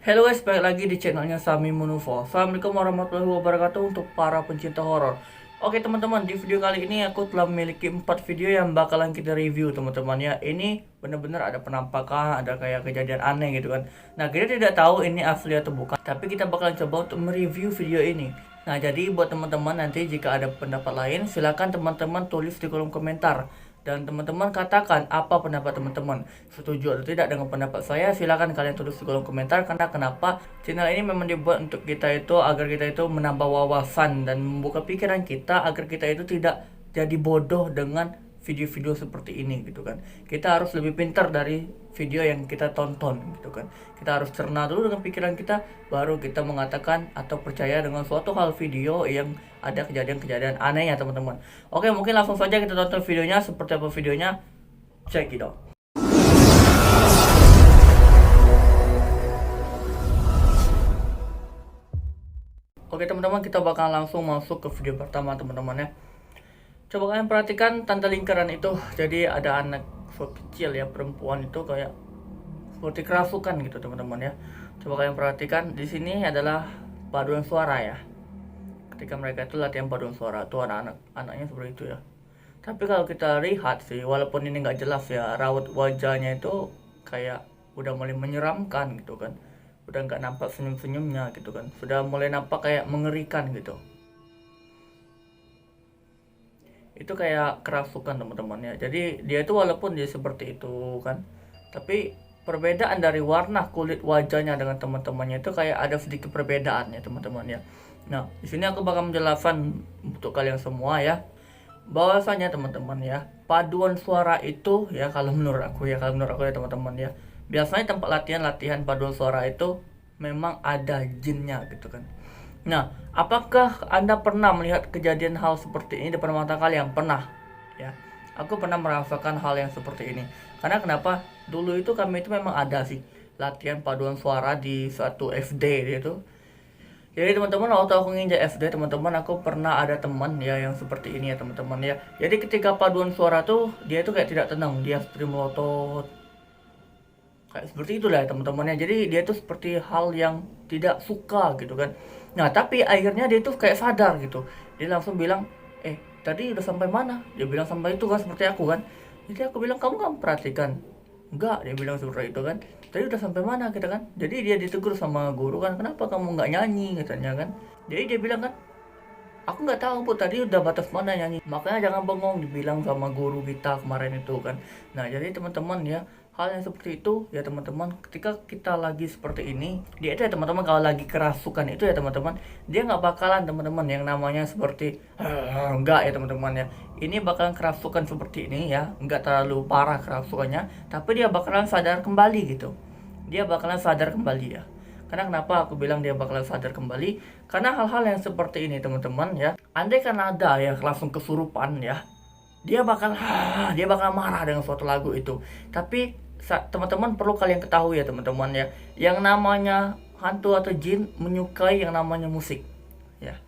Halo guys, balik lagi di channelnya Sami Munufo. Assalamualaikum warahmatullahi wabarakatuh untuk para pencinta horor. Oke teman-teman, di video kali ini aku telah memiliki 4 video yang bakalan kita review teman-teman ya. Ini benar-benar ada penampakan, ada kayak kejadian aneh gitu kan. Nah, kita tidak tahu ini asli atau bukan, tapi kita bakalan coba untuk mereview video ini. Nah, jadi buat teman-teman nanti jika ada pendapat lain, silakan teman-teman tulis di kolom komentar. Dan teman-teman katakan apa pendapat teman-teman, setuju atau tidak dengan pendapat saya. Silakan kalian tulis di kolom komentar, karena kenapa channel ini memang dibuat untuk kita itu, agar kita itu menambah wawasan dan membuka pikiran kita, agar kita itu tidak jadi bodoh dengan video-video seperti ini gitu kan. Kita harus lebih pintar dari video yang kita tonton gitu kan. Kita harus cerna dulu dengan pikiran kita, baru kita mengatakan atau percaya dengan suatu hal video yang ada kejadian-kejadian aneh ya teman-teman. Oke, mungkin langsung saja kita tonton videonya. Seperti apa videonya, check it out. Oke teman-teman, kita bakal langsung masuk ke video pertama teman-teman ya. Coba kalian perhatikan tanda lingkaran itu. Jadi ada anak kecil ya, perempuan itu kayak seperti kerasukan gitu teman-teman ya. Coba kalian perhatikan, di sini adalah paduan suara ya. Ketika mereka itu latihan paduan suara tuh anak-anaknya seperti itu ya. Tapi kalau kita lihat sih, walaupun ini nggak jelas ya, raut wajahnya itu kayak udah mulai menyeramkan gitu kan. Udah nggak nampak senyum-senyumnya gitu kan. Sudah mulai nampak kayak mengerikan gitu. Itu kayak kerasukan teman-teman ya. Jadi dia itu walaupun dia seperti itu kan, tapi perbedaan dari warna kulit wajahnya dengan teman-temannya itu kayak ada sedikit perbedaan ya teman-teman ya. Nah, di sini aku bakal menjelaskan untuk kalian semua ya, bahwasanya teman-teman ya, paduan suara itu ya, kalau menurut aku ya teman-teman ya, biasanya tempat latihan paduan suara itu memang ada jinnya gitu kan. Nah, apakah Anda pernah melihat kejadian hal seperti ini depan mata kalian? Pernah ya. Aku pernah merasakan hal yang seperti ini. Karena kenapa? Dulu itu kami itu memang ada sih latihan paduan suara di suatu FD gitu. Jadi teman-teman, waktu aku nginjak FD teman-teman, aku pernah ada teman ya yang seperti ini ya teman-teman ya. Jadi ketika paduan suara tuh dia itu kayak tidak tenang, dia seperti melotot, kayak seperti itulah ya teman-teman ya. Jadi dia tuh seperti hal yang tidak suka gitu kan. Nah, tapi akhirnya dia tuh kayak sadar gitu. Dia langsung bilang, tadi udah sampai mana? Dia bilang sampai itu kan, seperti aku kan. Jadi aku bilang, kamu kan perhatikan? Enggak, dia bilang seperti itu kan. Tadi udah sampai mana kita kan? Jadi dia ditegur sama guru kan, kenapa kamu nggak nyanyi katanya kan. Jadi dia bilang kan, aku nggak tahu bu, tadi udah batas mana nyanyi. Makanya jangan bengong, dibilang sama guru kita kemarin itu kan. Nah, jadi teman-teman ya, hal yang seperti itu ya teman-teman, ketika kita lagi seperti ini, dia itu ya teman-teman, kalau lagi kerasukan itu ya teman-teman, dia nggak bakalan teman-teman yang namanya seperti enggak ya teman-teman ya. Ini bakalan kerasukan seperti ini ya, nggak terlalu parah kerasukannya, tapi dia bakalan sadar kembali gitu. Dia bakalan sadar kembali ya. Karena kenapa aku bilang dia bakalan sadar kembali? Karena hal-hal yang seperti ini teman-teman ya, andai kan ada ya langsung kesurupan ya, dia bakal marah dengan suatu lagu itu. Tapi teman-teman perlu kalian ketahui ya teman-teman ya, yang namanya hantu atau jin menyukai yang namanya musik ya.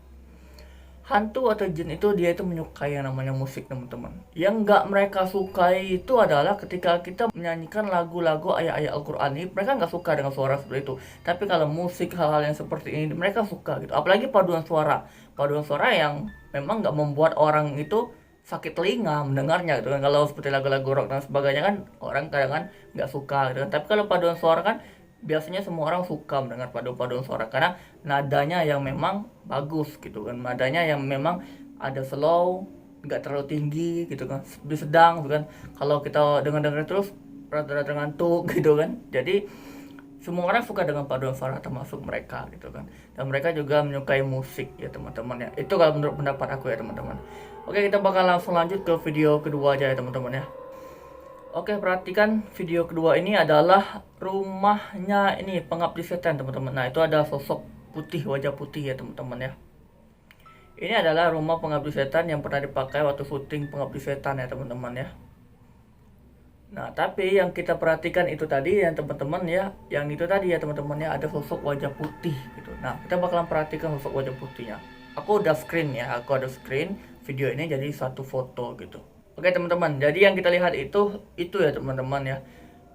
Hantu atau jin itu dia itu menyukai yang namanya musik teman-teman. Yang nggak mereka sukai itu adalah ketika kita menyanyikan lagu-lagu ayat-ayat Al-Quran ini, mereka nggak suka dengan suara seperti itu. Tapi kalau musik, hal-hal yang seperti ini mereka suka gitu. Apalagi paduan suara yang memang nggak membuat orang itu sakit telinga mendengarnya gitu kan. Kalau seperti lagu-lagu rock dan sebagainya kan, orang kadang kan nggak suka gitu kan. Tapi kalau paduan suara kan biasanya semua orang suka mendengar paduan suara, karena nadanya yang memang bagus gitu kan, nadanya yang memang ada slow, nggak terlalu tinggi gitu kan, lebih sedang gitu kan. Kalau kita dengar terus rada-rada ngantuk gitu kan. Jadi semua orang suka dengan paduan suara, termasuk mereka gitu kan. Dan mereka juga menyukai musik ya teman-teman ya. Itu kalau menurut pendapat aku ya teman-teman. Oke, kita bakal langsung lanjut ke video kedua aja ya teman-teman ya. Oke, perhatikan video kedua ini adalah rumahnya ini pengabdi setan teman-teman. Nah, itu ada sosok putih, wajah putih ya teman-teman ya. Ini adalah rumah pengabdi setan yang pernah dipakai waktu syuting pengabdi setan ya teman-teman ya. Nah, tapi yang kita perhatikan itu tadi ya teman-teman ya, yang itu tadi ya teman-teman ya, ada sosok wajah putih gitu. Nah, kita bakalan perhatikan sosok wajah putihnya. Aku ada screen video ini jadi satu foto gitu. Oke teman-teman, jadi yang kita lihat itu ya teman-teman ya,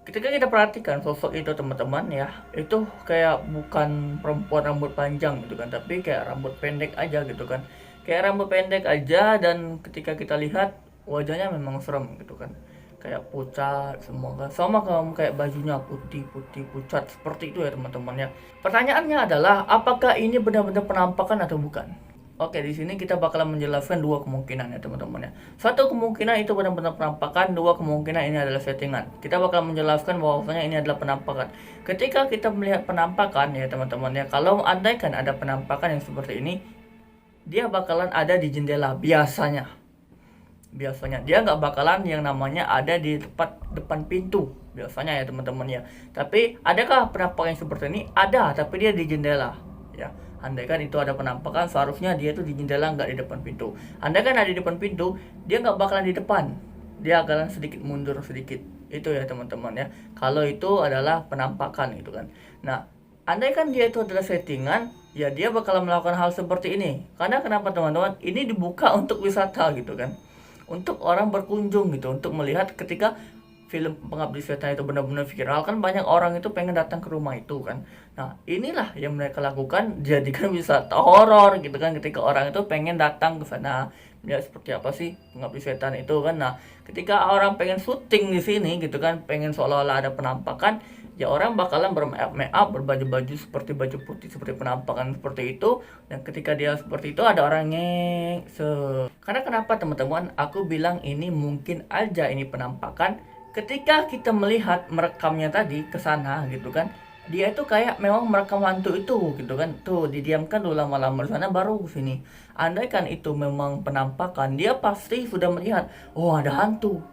Ketika kita perhatikan sosok itu teman-teman ya, itu kayak bukan perempuan rambut panjang gitu kan, tapi kayak rambut pendek aja gitu kan. Kayak rambut pendek aja, dan ketika kita lihat wajahnya memang serem gitu kan. Kayak pucat semua kan. Sama kayak bajunya putih-putih pucat seperti itu ya teman-teman ya. Pertanyaannya adalah apakah ini benar-benar penampakan atau bukan? Oke, di sini kita bakalan menjelaskan dua kemungkinan ya teman-teman ya. Satu kemungkinan itu benar-benar penampakan, dua kemungkinan ini adalah settingan. Kita bakal menjelaskan bahwasanya ini adalah penampakan. Ketika kita melihat penampakan ya teman-teman ya, kalau andaikan ada penampakan yang seperti ini, dia bakalan ada di jendela biasanya. Biasanya dia nggak bakalan yang namanya ada di depan pintu biasanya ya teman-teman ya. Tapi adakah penampakan yang seperti ini? Ada, tapi dia di jendela ya. Andaikan itu ada penampakan, seharusnya dia tuh di jendela, nggak di depan pintu. Andaikan ada di depan pintu, dia nggak bakalan di depan, dia bakalan sedikit mundur sedikit. Itu ya teman-teman ya, kalau itu adalah penampakan gitu kan. Nah, andaikan dia itu adalah settingan, ya dia bakalan melakukan hal seperti ini. Karena kenapa teman-teman? Ini dibuka untuk wisata gitu kan, untuk orang berkunjung gitu, untuk melihat ketika film Pengabdi Setan itu benar-benar viral kan, banyak orang itu pengen datang ke rumah itu kan. Nah, inilah yang mereka lakukan, jadikan wisata horor gitu kan, ketika orang itu pengen datang ke sana. Ya seperti apa sih Pengabdi Setan itu kan. Nah, ketika orang pengen syuting di sini gitu kan, pengen seolah-olah ada penampakan, ya orang bakalan bermake up, berbaju-baju seperti baju putih seperti penampakan seperti itu. Dan ketika dia seperti itu, ada orang karena kenapa teman-teman aku bilang ini mungkin aja ini penampakan. Ketika kita melihat merekamnya tadi ke sana gitu kan, dia itu kayak memang merekam hantu itu gitu kan. Tuh didiamkan dulu lama-lama di sana baru ke sini. Andaikan itu memang penampakan, dia pasti sudah melihat, oh ada hantu.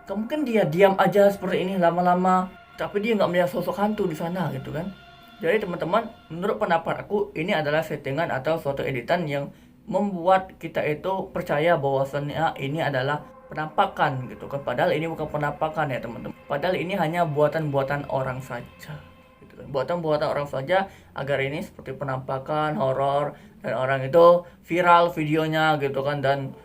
Mungkin dia diam aja seperti ini lama-lama, tapi dia nggak melihat sosok hantu di sana gitu kan. Jadi teman-teman, menurut pendapat aku ini adalah settingan atau suatu editan yang membuat kita itu percaya bahwasannya ini adalah penampakan gitu kan. Padahal ini bukan penampakan ya teman-teman. Padahal ini hanya buatan-buatan orang saja gitu kan. Buatan-buatan orang saja agar ini seperti penampakan horor, dan orang itu viral videonya gitu kan, dan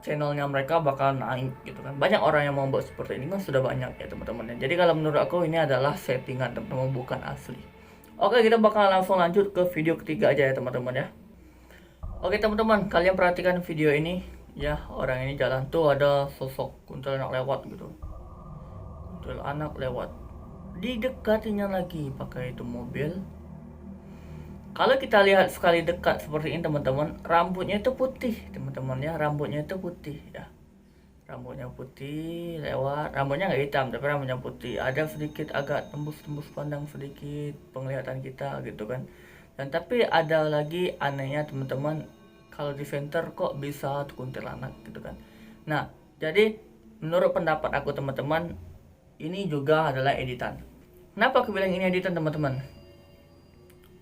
channelnya mereka bakal naik gitu kan. Banyak orang yang membuat seperti ini kan, sudah banyak ya teman-teman. Jadi kalau menurut aku ini adalah settingan teman-teman, bukan asli. Oke, kita bakal langsung lanjut ke video ketiga aja ya teman-teman ya. Oke teman-teman, kalian perhatikan video ini ya. Orang ini jalan, tuh ada sosok kuntilanak lewat gitu. Kuntilanak lewat, didekatinya lagi pakai itu mobil. Kalau kita lihat sekali dekat seperti ini teman-teman, rambutnya itu putih teman-teman ya. Rambutnya itu putih ya, rambutnya putih lewat. Rambutnya nggak hitam tapi rambutnya putih, ada sedikit agak tembus-tembus pandang sedikit penglihatan kita gitu kan. Dan tapi ada lagi anehnya teman-teman, kalau di center kok bisa kuntilanak gitu kan. Nah, jadi menurut pendapat aku teman-teman, ini juga adalah editan. Kenapa aku bilang ini editan teman-teman?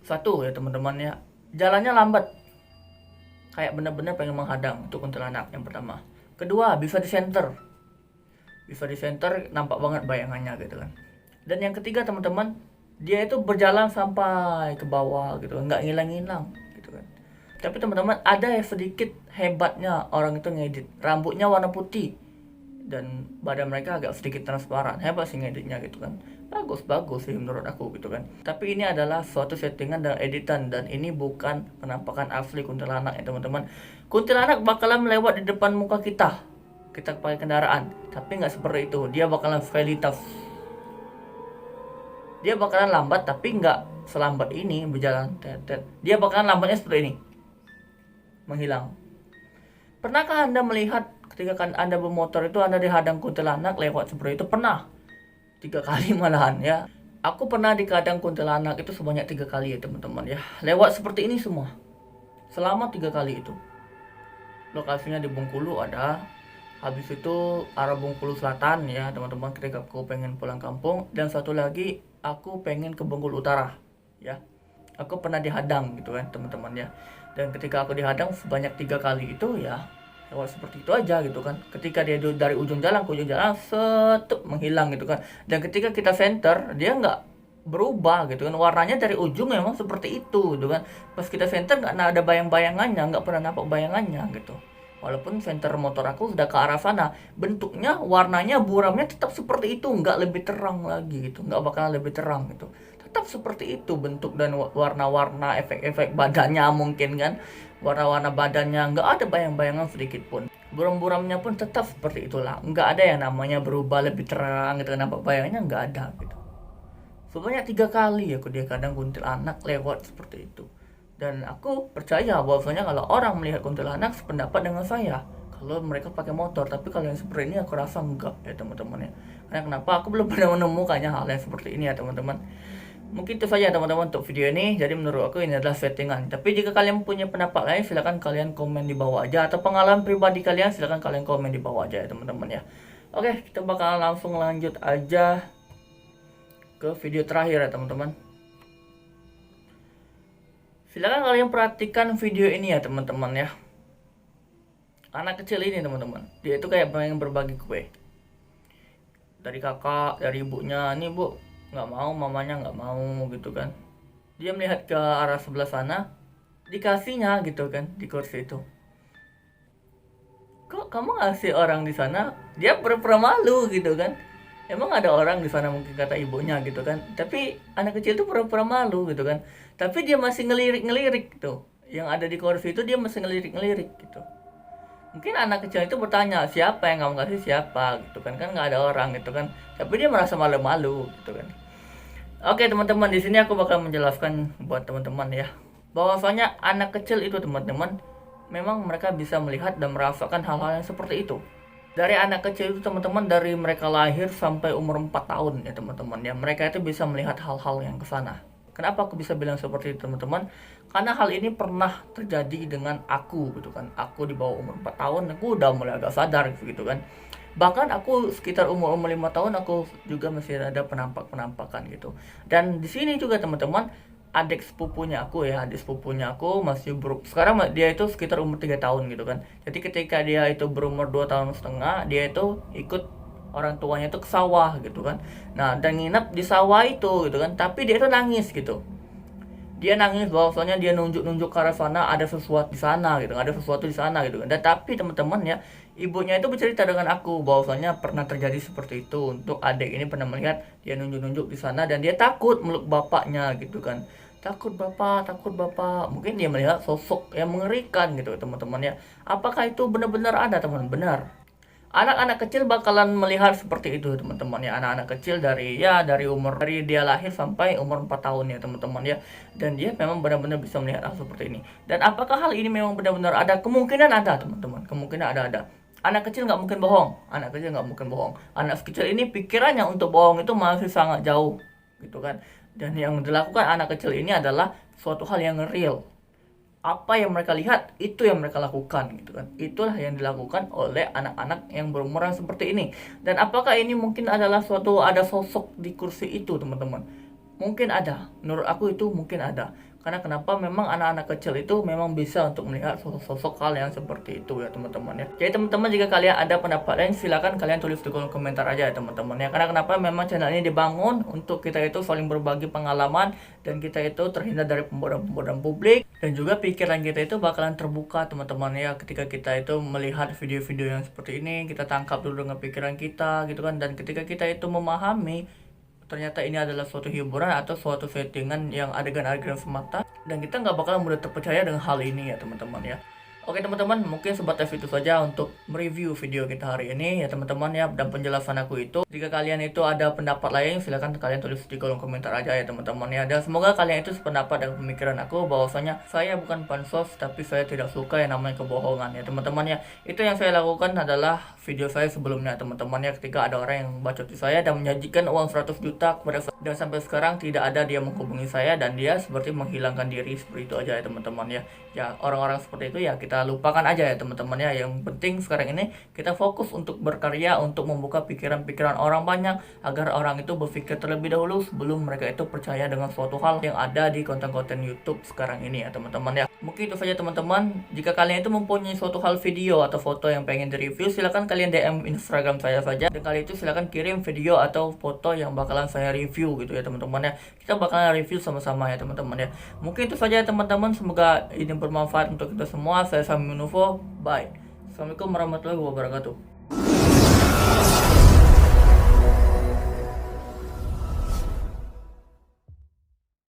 Satu ya teman-teman ya, jalannya lambat, kayak benar-benar pengen menghadang itu kuntilanak yang pertama. Kedua, bisa di center, nampak banget bayangannya gitu kan. Dan yang ketiga teman-teman, dia itu berjalan sampai ke bawah gitu, nggak ngilang-ngilang gitu kan. Tapi teman-teman, ada yang sedikit hebatnya orang itu ngedit. Rambutnya warna putih dan badan mereka agak sedikit transparan. Hebat sih ngeditnya gitu kan. Bagus sih menurut aku gitu kan. Tapi ini adalah suatu settingan dan editan, dan ini bukan penampakan asli kuntilanak ya teman-teman. Kuntilanak bakalan melewat di depan muka kita pakai kendaraan, tapi nggak seperti itu. Dia bakalan velitas, dia bakalan lambat, tapi nggak selambat ini berjalan tetet. Dia bakalan lambatnya seperti ini, menghilang. Pernahkah Anda melihat ketika Anda bermotor itu Anda dihadang kuntilanak lewat seperti itu? Pernah, 3 kali malahan ya. Aku pernah dihadang kuntilanak itu sebanyak 3 kali ya teman-teman ya, lewat seperti ini semua selama 3 kali itu. Lokasinya di Bengkulu ada. Habis itu arah Bengkulu Selatan ya teman-teman, ketika aku pengen pulang kampung. Dan satu lagi aku pengen ke Bengkulu Utara ya. Aku pernah dihadang gitu kan teman-teman ya. Dan ketika aku dihadang sebanyak 3 kali itu ya, lewat seperti itu aja gitu kan. Ketika dia dari ujung jalan ke ujung jalan, menghilang gitu kan. Dan ketika kita center, dia nggak berubah gitu kan. Warnanya dari ujung memang seperti itu gitu kan. Pas kita center nggak ada bayang-bayangannya, nggak pernah nampak bayangannya gitu. Walaupun senter motor aku sudah ke arah sana, bentuknya, warnanya, buramnya tetap seperti itu, nggak lebih terang lagi gitu, nggak bakalan lebih terang gitu. Tetap seperti itu bentuk dan warna-warna, efek-efek badannya mungkin kan, warna-warna badannya nggak ada bayang-bayangan sedikit pun. Buram-buramnya pun tetap seperti itulah, nggak ada yang namanya berubah lebih terang gitu, nampak bayangnya nggak ada gitu. Sebanyak 3 kali aku dia kadang kuntilanak lewat seperti itu. Dan aku percaya bahwasanya kalau orang melihat kuntilanak sependapat dengan saya kalau mereka pakai motor, tapi kalau yang seperti ini aku rasa enggak ya teman-teman ya. Karena kenapa aku belum pernah menemukannya hal yang seperti ini ya teman-teman. Mungkin itu saja teman-teman untuk video ini. Jadi menurut aku ini adalah settingan. Tapi jika kalian punya pendapat lain, silahkan kalian komen di bawah aja. Atau pengalaman pribadi kalian, silahkan kalian komen di bawah aja ya teman-teman ya. Oke, kita bakal langsung lanjut aja ke video terakhir ya teman-teman. Silakan kalian perhatikan video ini ya teman-teman ya. Anak kecil ini teman-teman, dia itu kayak pengen berbagi kue dari kakak, dari ibunya. Nih bu, nggak mau, mamanya nggak mau gitu kan. Dia melihat ke arah sebelah sana, dikasihnya gitu kan di kursi itu. Kok kamu ngasih orang di sana? Dia pura-pura malu gitu kan. Emang ada orang di sana mungkin kata ibunya gitu kan. Tapi anak kecil itu pura-pura malu gitu kan. Tapi dia masih ngelirik-ngelirik gitu. Yang ada di kursi itu dia masih ngelirik-ngelirik gitu. Mungkin anak kecil itu bertanya, siapa yang kamu kasih siapa gitu kan. Kan nggak ada orang gitu kan. Tapi dia merasa malu-malu gitu kan. Oke teman-teman, di sini aku bakal menjelaskan buat teman-teman ya. Bahwasanya anak kecil itu teman-teman, memang mereka bisa melihat dan merasakan hal-hal yang seperti itu. Dari anak kecil itu teman-teman, dari mereka lahir sampai umur 4 tahun ya teman-teman ya, mereka itu bisa melihat hal-hal yang kesana. Kenapa aku bisa bilang seperti itu teman-teman? Karena hal ini pernah terjadi dengan aku gitu kan. Aku di bawah umur 4 tahun, aku udah mulai agak sadar gitu kan. Bahkan aku sekitar umur 5 tahun aku juga masih ada penampakan gitu. Dan di sini juga teman-teman, adik sepupunya aku masih sekarang dia itu sekitar umur 3 tahun gitu kan. Jadi ketika dia itu berumur 2 tahun setengah, dia itu ikut orang tuanya itu ke sawah gitu kan. Nah, dan nginep di sawah itu gitu kan. Tapi dia itu nangis gitu. Dia nangis bahwasanya dia nunjuk-nunjuk ke arah sana, ada sesuatu di sana gitu, ada sesuatu di sana gitu kan. Dan tapi teman-teman ya, ibunya itu bercerita dengan aku bahwasanya pernah terjadi seperti itu. Untuk adik ini pernah melihat dia nunjuk-nunjuk di sana dan dia takut meluk bapaknya gitu kan. Takut bapak. Mungkin dia melihat sosok yang mengerikan gitu teman-teman ya. Apakah itu benar-benar ada teman? Benar. Anak-anak kecil bakalan melihat seperti itu teman-teman ya. Anak-anak kecil dari umur dari dia lahir sampai umur 4 tahun ya teman-teman ya. Dan dia memang benar-benar bisa melihat hal seperti ini. Dan apakah hal ini memang benar-benar ada? Kemungkinan ada teman-teman. Kemungkinan ada. Anak kecil nggak mungkin bohong. Anak kecil ini pikirannya untuk bohong itu masih sangat jauh gitu kan. Dan yang dilakukan anak kecil ini adalah suatu hal yang real. Apa yang mereka lihat, itu yang mereka lakukan gitu kan. Itulah yang dilakukan oleh anak-anak yang berumuran seperti ini. Dan apakah ini mungkin adalah ada sosok di kursi itu teman-teman? Mungkin ada. Menurut aku itu mungkin ada. Karena kenapa memang anak-anak kecil itu memang bisa untuk melihat sosok-sosok hal yang seperti itu ya teman-teman ya. Jadi teman-teman, jika kalian ada pendapat lain, silakan kalian tulis di kolom komentar aja ya teman-teman ya. Karena kenapa memang channel ini dibangun untuk kita itu saling berbagi pengalaman dan kita itu terhindar dari pembodohan publik, dan juga pikiran kita itu bakalan terbuka teman-teman ya. Ketika kita itu melihat video-video yang seperti ini, kita tangkap dulu dengan pikiran kita gitu kan. Dan ketika kita itu memahami ternyata ini adalah suatu hiburan atau suatu settingan yang adegan-adegan semata, dan kita nggak bakal mudah terpercaya dengan hal ini ya teman-teman ya. Oke teman-teman, mungkin sebatas itu saja untuk mereview video kita hari ini ya teman-teman ya, dan penjelasan aku itu. Jika kalian itu ada pendapat lain, silahkan kalian tulis di kolom komentar aja ya teman-teman ya. Dan semoga kalian itu sependapat dengan pemikiran aku bahwasanya saya bukan pansos, tapi saya tidak suka yang namanya kebohongan ya teman-teman ya. Itu yang saya lakukan adalah video saya sebelumnya teman-teman ya, ketika ada orang yang bacot di saya dan menjanjikan uang 100 juta kepada saya, dan sampai sekarang tidak ada dia menghubungi saya, dan dia seperti menghilangkan diri, seperti itu aja ya teman-teman ya. Ya orang-orang seperti itu ya kita lupakan aja ya teman-teman ya. Yang penting sekarang ini kita fokus untuk berkarya, untuk membuka pikiran-pikiran orang banyak, agar orang itu berpikir terlebih dahulu sebelum mereka itu percaya dengan suatu hal yang ada di konten-konten YouTube sekarang ini ya teman-teman ya. Mungkin itu saja teman-teman. Jika kalian itu mempunyai suatu hal video atau foto yang pengen direview, silakan kalian DM Instagram saya saja, dan kali itu silakan kirim video atau foto yang bakalan saya review gitu ya teman-teman ya. Kita bakalan review sama-sama ya teman-teman ya. Mungkin itu saja teman-teman, semoga ini bermanfaat untuk kita semua. Saya Sami Nuvo, bye. Assalamualaikum warahmatullahi wabarakatuh.